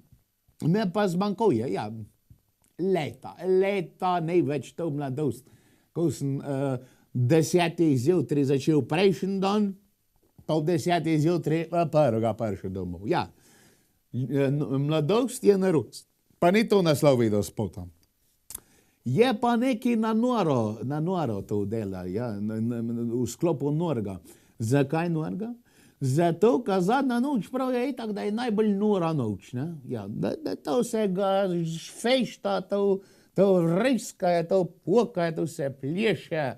[SPEAKER 1] Me pa zmanjkuje, ja. Leta, največ to mladost. Ko sem 10 zjutraj začel prejšnji dan, pa v 10 zjutraj prvega prišel domov, ja. Mladost je narost, pa ni to naslov video spota. Je pa neki na noro to dela, ja, v sklopu norga. Zakaj norga? Zato, ker zadnja noč prav je itak, da je najbolj nora noč, ne? Ja, da to se ga fejšta, to riska, to poka, to se pleše,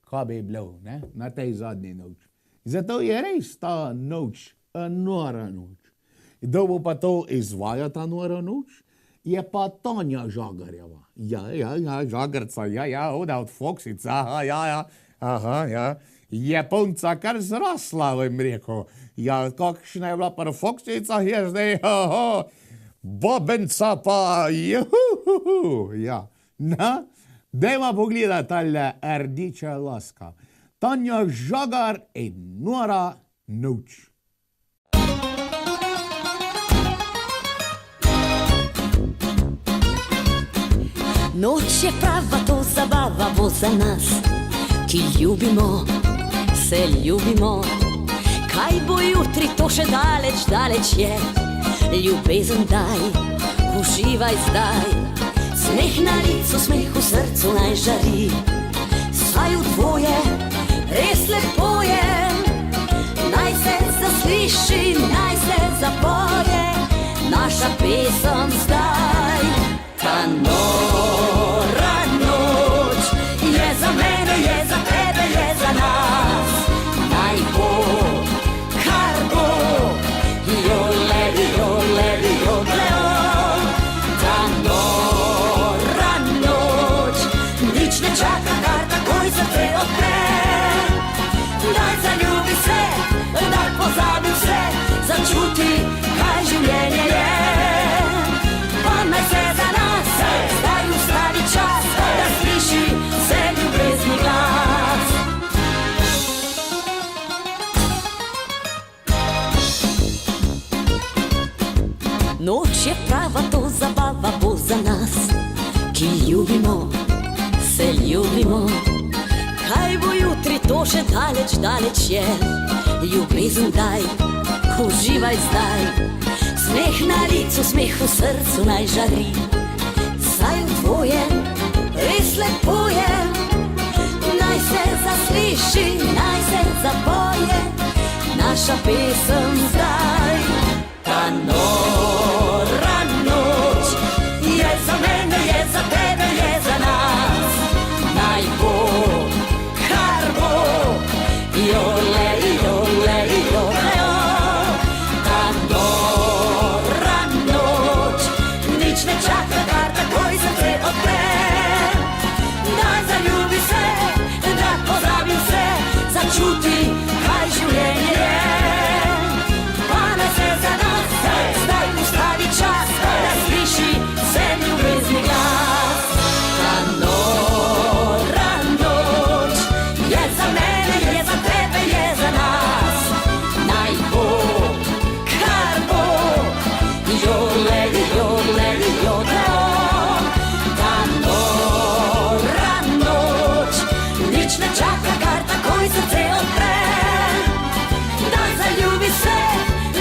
[SPEAKER 1] ko bi bilo, ne? Na tej zadnji noč. Zato je res ta noč, nora noč. Kdo bo pa to izvaja, ta nora noč? Je pa Tanja Žagarjeva. Ja, Žagarca, od Foksica, ja. Japonca kar zrasla, vem rekel. Ja, kakšna je bila pa Foksica, je zdaj, bobenca pa, ja. Na, dajmo pogledati tale rdiča laska. Tanja Žagar in nora noč.
[SPEAKER 7] Noč je prava, to zabava bo za nas, ki ljubimo, se ljubimo. Kaj bo jutri, to še daleč, daleč je. Ljubezen daj, uživaj zdaj. Smeh na licu, smeh v srcu naj žari. Saj v tvoje, res lepo je. Naj se zasliši, naj se zapoje naša pesem zdaj. Ta nora noč je za mene, je za tebe, je za nas. Naj bo, kar bo, joleli, joleli, joleo. Ta nora noč nič ne čaka, kar takoj se te odpre. Daj zaljubi se, daj pozabi vse, začuti, kaj življenje je. Pa naj se za nas zdaj ustavi čas, da sliši se ljubezni glas. Noč je prava, to zabava bo za nas, ki ljubimo, se ljubimo. Kaj bo jutri, to še daleč, daleč je. Ljubezen daj, uživaj zdaj. Smeh na licu, smeh v srcu naj žari. Saj v tvoje, res lepo je. Naj se zasliši, naj se zapoje naša pesem zdaj. Ta nora noč je za mene, je za tebe, je za nas. Naj bo, kar bo, joleli, joleli, joleo. Ta nora noč nič ne čaka, kar takoj se te odpre. Daj zaljubi se, da pozabi vse, začuti, kaj življenje je. Pa naj se za nas zdaj ustavi čas, da sliši se ljubezni glas. Ta nora noč je za mene, je za tebe, je za nas. Naj bo, kar bo, joleli, joleli, joleo. Ta nora noč nič ne čaka, kar takoj se te odpre. Daj zaljubi se,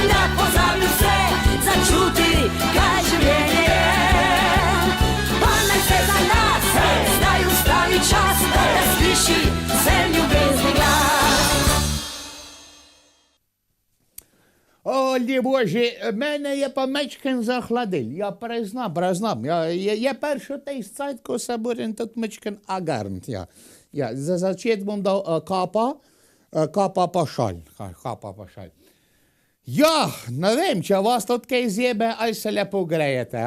[SPEAKER 7] da pozabi vse, začuti, kaj življenje je. Pa naj se za nas zdaj ustavi čas, da sliši se ljubezni glas.
[SPEAKER 1] O, Bože, mene je pa mečken zahladil, ja, priznam, ja, je pršel tej cajt, ko se budem tudi mečken agarnt, ja. Ja, za začet bom dal kapa pa šalj. Ja, ne vem, če vas tudi kaj zjebe, ali se lepo grejete,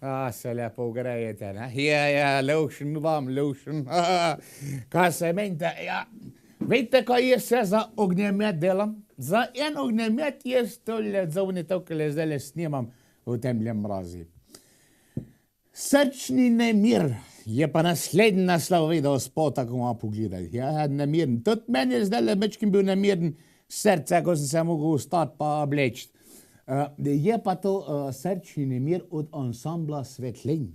[SPEAKER 1] a? Se lepo grejete, ne? Ja, lotion, kaj se menite, ja. Veste, kaj jaz se za ognjemet delam? Za en ognjemet jaz tole zovni to, kole zdaj snimam v temljem mrazi. Srčni nemir je pa naslednji naslov videospota, ko bomo pogledali. Ja, nemiren. Tudi meni je zdaj mečkim bil nemiren srce, ko sem se mogel ustati pa obleči. Je pa to srčni nemir od ansambla Svetlin.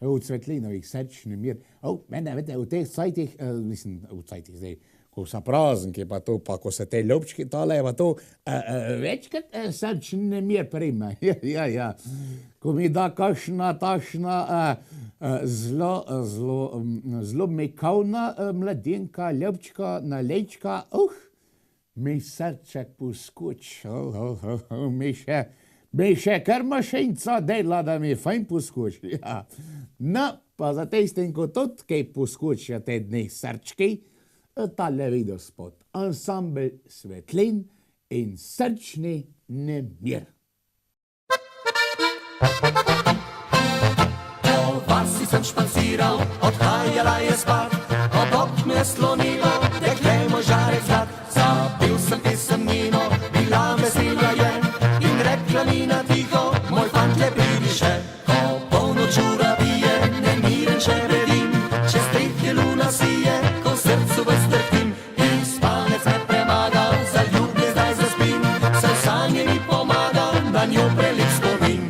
[SPEAKER 1] Od Svetlinovih srčni nemir. Mene, vete, v teh cajtih, mislim, v cajtih zdaj, ko so prazniki, pa to, pa ko se te ljubčki tole, pa to večkrat srčni nemir prima. Ja. Ko mi da kakšna takšna zelo mekavna mladenka, ljubčka, nalečka, mi srček poskoči, mi še kar mašinca dela, da mi fajn poskoči. Ja. No, pa za tistim, ko tudi kaj poskočijo te dni srčki, tale videospot. Ansambel Svetlin in srčni nemir.
[SPEAKER 6] Po vasi sem španciral, odhajala je spat, obok me je slonilo, dekle moj žarek zlat. Zapil sem pisemnino, bila vesela je in rekla mi na tiho, moj fant le pridi še. Ko polnoč ura bije, nemiren še bedim, čez tretje luna sije, ko srcu vztrtim in spanec me premaga, za ljubje zdaj zaspim, saj sanje mi pomaga, na njo prelep spomin.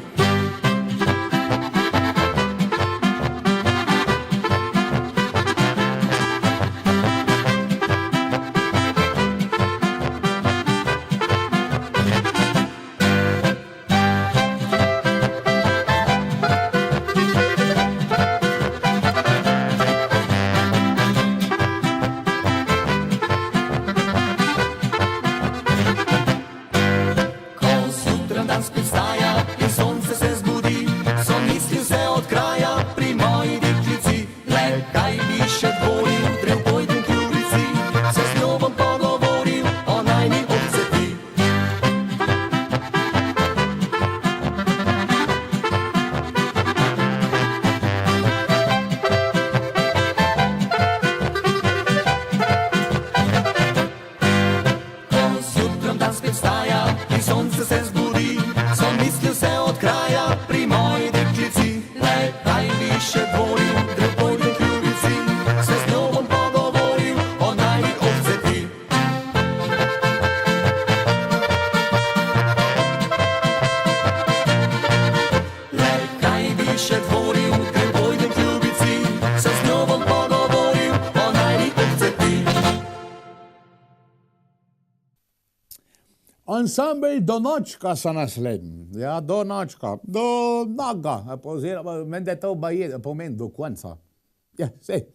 [SPEAKER 1] Ansambel Donočka so naslednji. Ja, Donočka. Do noga. Oziroma, meni da to pomeni do konca. Ja, sej.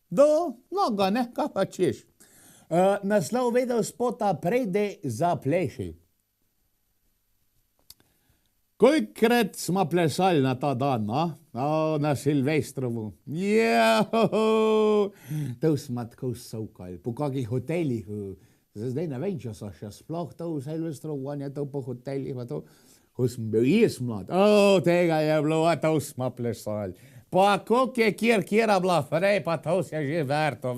[SPEAKER 1] Do noga, ne? Kaj pa češ? Naslov videospota Prejde zapleši. Kolikrat smo plesali na ta dan, no? Na Silvestrovu. Ja, to smo tako savkali. Po kakih hotelih, zdaj ne vem, če so še sploh to v Silvestrovanje, to po hotelih, pa to, ko sem bil jaz mlad. Tega je bilo, a to smo plesali. Pa koliko je kjera bila frej, pa to se je že vrto.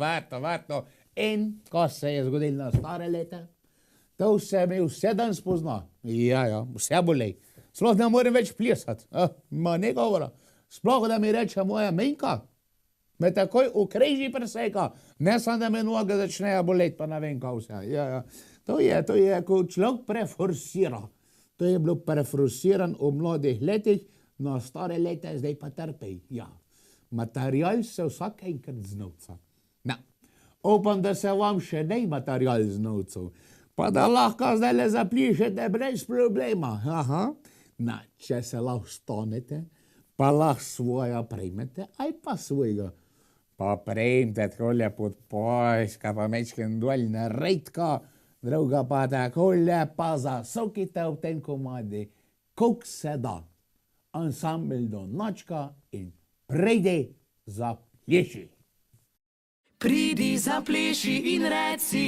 [SPEAKER 1] In ko se je zgodilo na stare leta, to se mi vse dan spozna. Ja, vse bolej. Sploh ne morem več plesati. Ma ne govora. Sploh da mi reče moja menka, me takoj ukreži preseka. Ne samo, da me noge začnejo boleti, pa ne vem kaj vse. Ja. To je, ko človek preforsira. To je bilo preforsiran v mladih letih, na stare leta zdaj pa trpej. Ja. Material se vsak enkrat znovca. No. Upam, da se vam še ne material znovcev, pa da lahko zdaj le zaplišete brez problema. No, če se lahko stanete, pa lahko svoja prejmete, aj pa svojega. Pa prejmete takole pod pojska, pa mečken dol na redka, druga pa takole pa zasokite v tem komadi, koliko se da. Ansambel Donočka in Prejde zapleši.
[SPEAKER 6] Pridi zapleši in reci,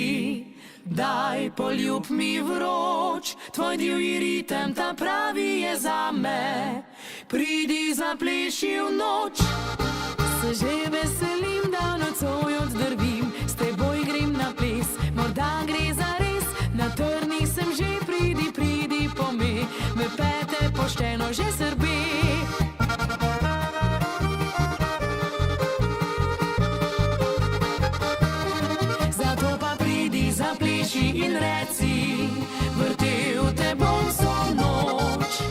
[SPEAKER 6] daj poljub mi vroč, tvoj divji ritem ta pravi je zame. Pridi zapleši v noč, se že veselim, da nocoj oddrvim, s teboj grem na ples, morda gre za res, na trnih sem že, pridi po me pete pošteno že srbi.
[SPEAKER 3] in reci, vrtel te bom vso noč.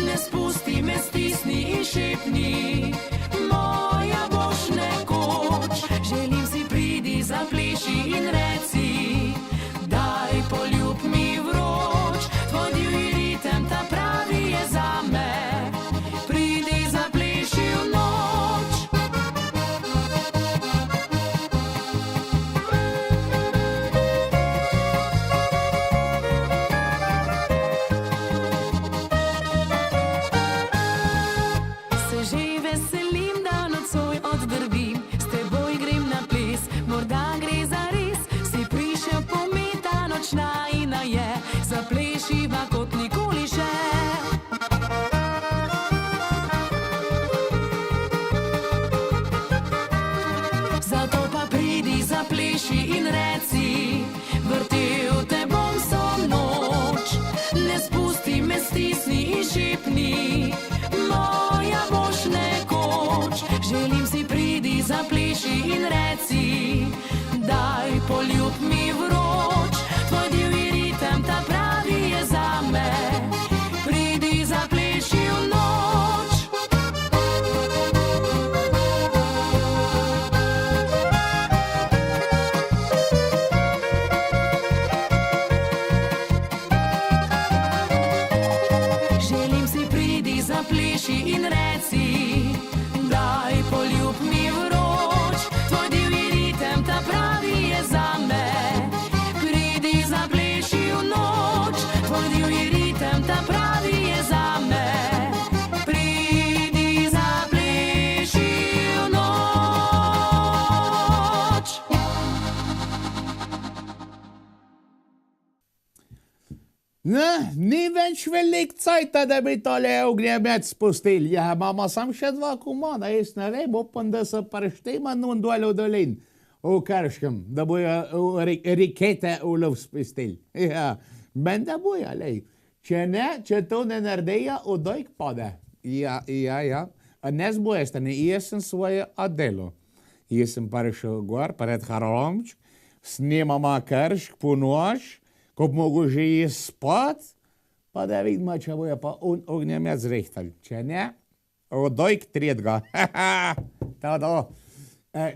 [SPEAKER 3] Ne spusti me, stisni in šepni, moja boš nekoč. Želim si, pridi, zapleši in reci, daj poljub mi vroč. Tvoj divji ritem, ta pravi je zame, pridi, zapleši v noč. Se že veselim, da nocoj oddrvim, s teboj grem na ples, morda gre za res. Si prišel pometa, nočna ina je, zaplešiva kot nikoli še. Zato pa pridi, zapleši in reci, vrtel te bom vso noč. Ne spusti me, stisni in šepni, moja boš nekoč. Želim si, pridi, zapleši in reci, daj poljub mi vroč. Tvoj divji ritem, ta pravi je zame, pridi, zapleši v noč. Želim si, pridi, zapleši in reci, daj poljub mi vroč. Tvoj divji ritem, ta pravi je zame, pridi, zapleši v noč. Tvoj divji ritem, ta pravi je zame, pridi, zapleši v noč.
[SPEAKER 1] Ne, ni več velik cajta, da bi tole ognjemet spustili. Ja, imamo sam še 2 komada, jaz ne vem, upam, da se preštema nun dol v dolin, v Krškem, da bojo rikete v lov spustili. Ja, menda bojo, lej. Če ne, če to ne naredijo, odojk pade. Ja. A ne zbojeste, ne, jaz sem svoje oddelal. Jaz sem prišel gor, pred Haralomč, snimamo Kršk po noč, ko mogu že jaz spat, pa da vidimo, če bojo pa ognjemet zrihtali. Če ne, odojk tretjega.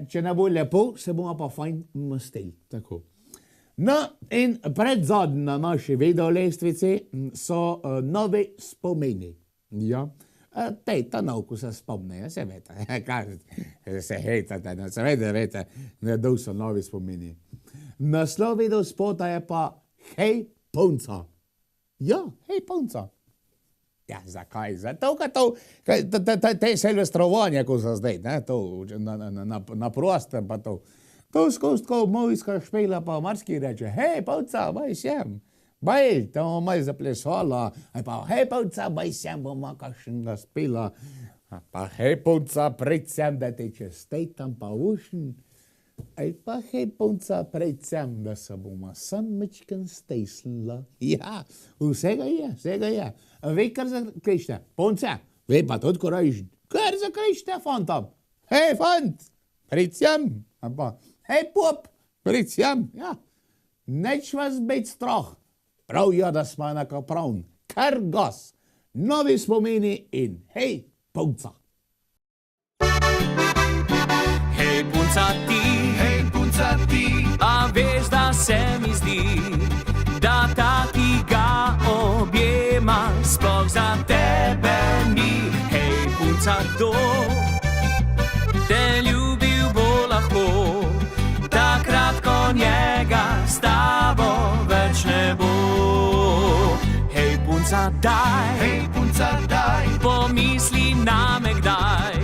[SPEAKER 1] Če ne bo lepo, se bomo pa fajn mastili. Tako. No, in predzadnji na naši videolestvici so novi spomini. Ja. Ta nauku se spomne, se vete, se hejtate, seveda vete, da so novi spomini. Naslov videospota je pa Hej, punca. Ja, hej, punca. Ja, zakaj? Zato, te silvestrovanje, ko so zdaj, ne, to, na prostem pa to. To skozi tako mojska špela pa marski reče, hej, punca, baj sem. Baj, to bomo malo zaplesala. Pa, hej, punca, baj sem, bomo kakšnega spela. Pa, hej, punca, predvsem, da te čestitam pa ušen. Pa, hej, punca, predvsem, da se bomo sam mečken stesnila. Ja, vsega je. Ve, kar zakrište, punca, ve pa tudi korajžen. Kar zakrište, fantom. Hej, fant, predvsem. Pa, hej, pop, predvsem. Ja, neč vas biti strah. Prav je, da smo enakopravni. Kar gas. Novi spomini in hej, punca.
[SPEAKER 2] Hej, punca ti, a veš, da se mi zdi, da taki ga objema sploh za tebe ni. Hej, punca, kdo te ljubil bo lahko, takrat, ko njega s tabo več ne bo. Hej, punca, daj, pomisli name kdaj,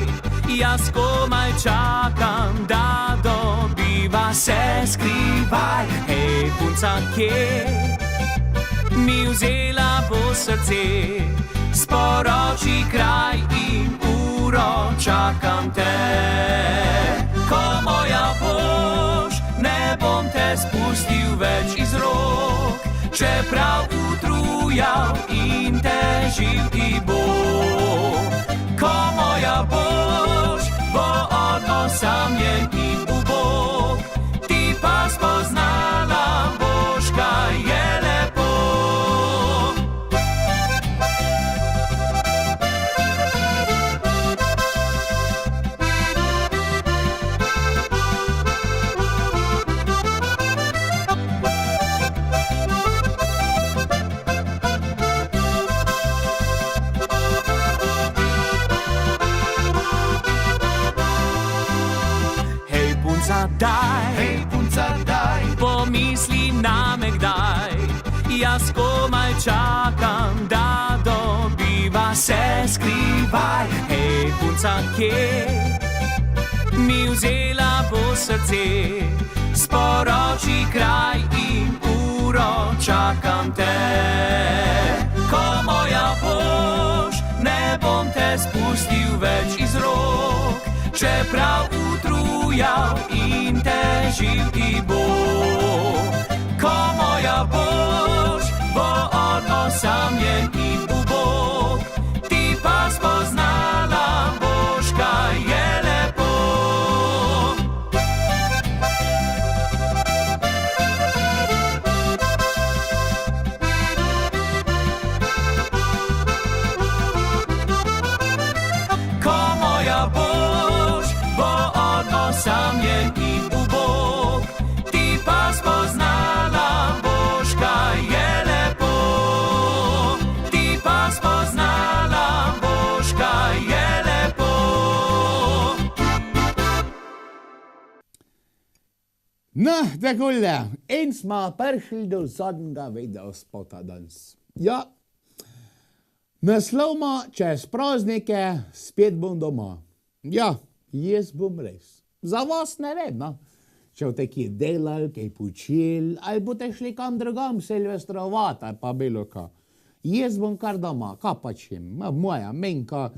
[SPEAKER 2] jaz komaj čakam, da dobiva se skrivaj. Hej, punca, kje mi vzela bo srce, sporoči kraj in uro, čakam te. Ko moja boš, ne bom te spustil več iz rok, čeprav utrujal in težil ti bo. Ko moja boš, bo osamljen in ubog, ti pa spoznala boš, kaj Jaz komaj čakam, da dobiva se skrivaj. Hej, punca, kje mi vzela po srce, sporoči kraj in uro, čakam te. Ko moja boš, ne bom te spustil več iz rok, čeprav utrujal in težil ti bo. Ko moja boš, bo on osamljen in ubog, ti pa spoznala boš, kaj je lepo. Ko moja boš, bo on osamljen in ubog, ti pa spoznala boš, kaj je lepo. Ti pa spoznala boš, kaj je lepo.
[SPEAKER 1] No, takole, in smo prišli do zadnjega videospota danes. Ja, naslovimo čez praznike, spet bom doma. Ja, jaz bom res. Za vas ne vem, no. Če boste kje delali, kaj počeli, ali boste šli kam drugam silvestrovati, ali pa bilo kaj. Jaz bom kar doma, kaj pa čim. Moja menka,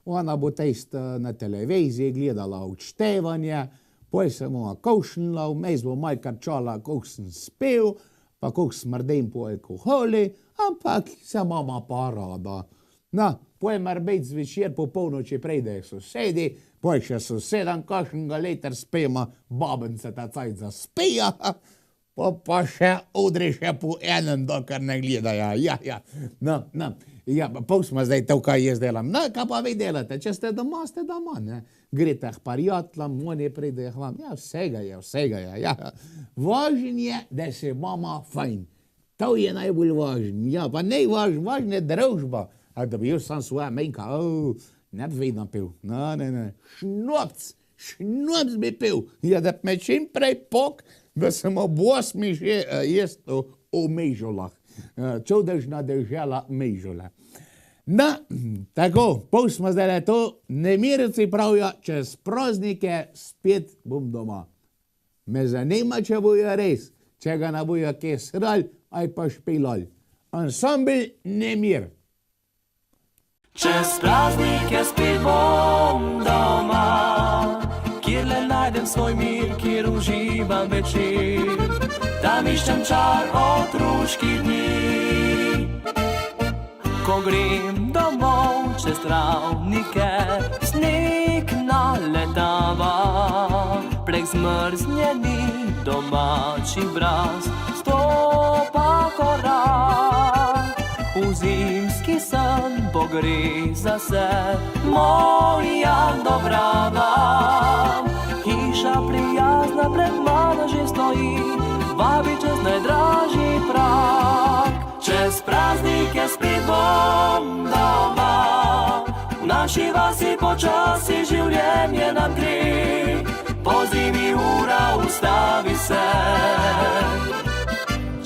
[SPEAKER 1] ona bo test na televiziji gledala odštevanje, poj se bomo koušnila, vmes bo malo karčala, koliko sem spel, pa koliko smrdem po alkoholi, ampak se mama pa rada. No, poj mar biti zvečer po polnoči prejdejo sosedi, poj še sosedam kakšnega liter spema, babenca ta cajt zaspija, pa še odri še po enem, dokar ne gledajo. Ja. No, ja, pol smo zdaj to, kaj jaz delam. No, kaj pa vi delate? Če ste doma, ne? Grete k prijateljem, oni pridejo k vam. Ja, vsega je. Ja. Važen je, da se mama fajn. To je najbolj važen. Ja, pa ne važen je družba. A da bi jaz sam svoja menka, ne bi vedno pil. No, ne. Šnopc bi pil. Ja, da me čim prej pok, da sem ob 8 že jaz o Mežolah. Čudežna dežela Mežola. No, tako, pol smo zdaj to, nemirci pravijo, čez praznike spet bom doma. Me zanima, če bojo res, če ga ne bojo kje srali, ali pa špilali. Ansambl Nemir.
[SPEAKER 2] Čez praznike spet bom doma, kjer le najdem svoj mir, kjer uživam večer. Tam iščem čar otroških dni. Ko grem domov čez travnike, sneg naletava, prek zmrznjeni domači braz stopa korak. V zimski sen pogreza se moja dobrava. Hiša prijazna pred mano že stoji, vabi čez najdražji prag. Čez praznike spet bom doma, v naši vasi počasi življenje nam gre, po zimi ura ustavi se.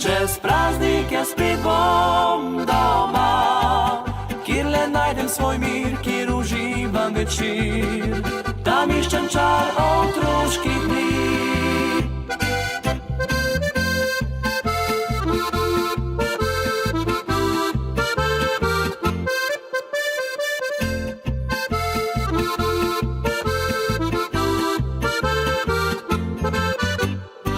[SPEAKER 2] Čez praznike spet bom doma, kjer le najdem svoj mir, kjer uživam večer. Tam iščem čar otroških dni.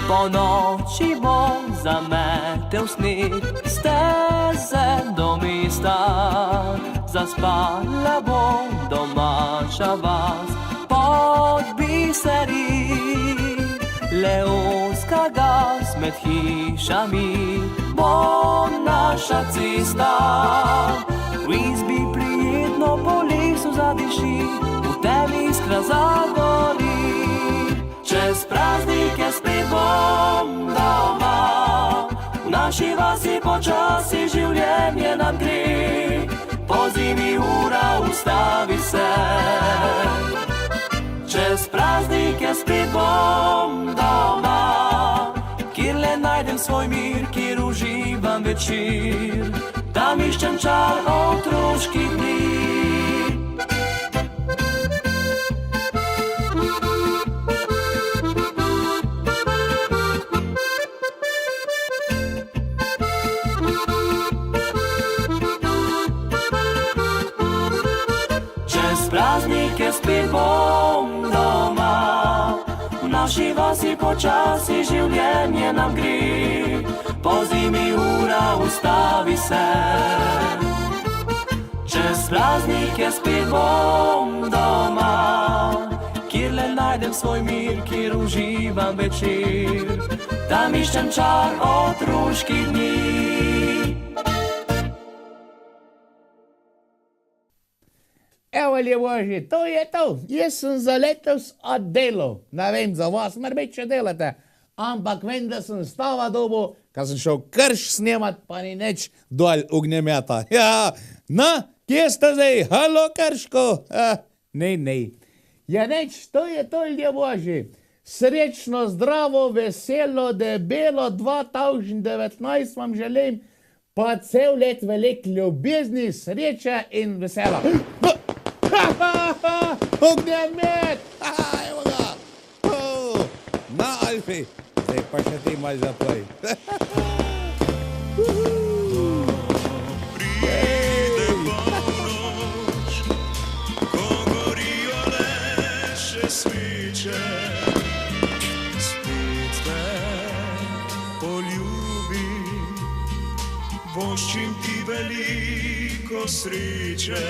[SPEAKER 2] Po noči bom zametel sneg, steze do mesta, zaspala bom domača vas pod biseri. Leonska gas med hišami bo naša cesta, v izbi prijetno po lesu zadiši, v temi iskra zagori. Čez praznike spet bom doma, v naši vasi počasi življenje nam gre, po zimi ura ustavi se. Čez praznike spet bom doma, kjer le najdem svoj mir, kjer uživam
[SPEAKER 6] večer, tam iščem čar otroških dni. Čez praznike spet bom doma, v naši vasi počasi življenje nam gre, po zimi ura ustavi se. Čez praznike spet bom doma, kjer le najdem svoj mir, kjer uživam večer, tam iščem čar otroških dni.
[SPEAKER 1] Evo, ljuboži, to je to. Jaz sem za letos oddelal. Ne vem, za vas, morbit še delate. Ampak vem, da sem stava dobo, kad sem šel Krš snemat, pa ni nič dol ognjemeta. Ja, na, kje ste zdaj? Halo, Krško? Ne. Ja, nič, to je to, ljuboži. Srečno, zdravo, veselo, debelo, 2019 vam želim, pa cel let velik ljubezni, sreče in vesela. Ognjemet! Evo ga! Na, Alfi! Zdaj pa še ti malo zapoj.
[SPEAKER 9] Pride polnoč, ko gorijo le še sviče, spet te poljubim, voščim ti veliko sreče.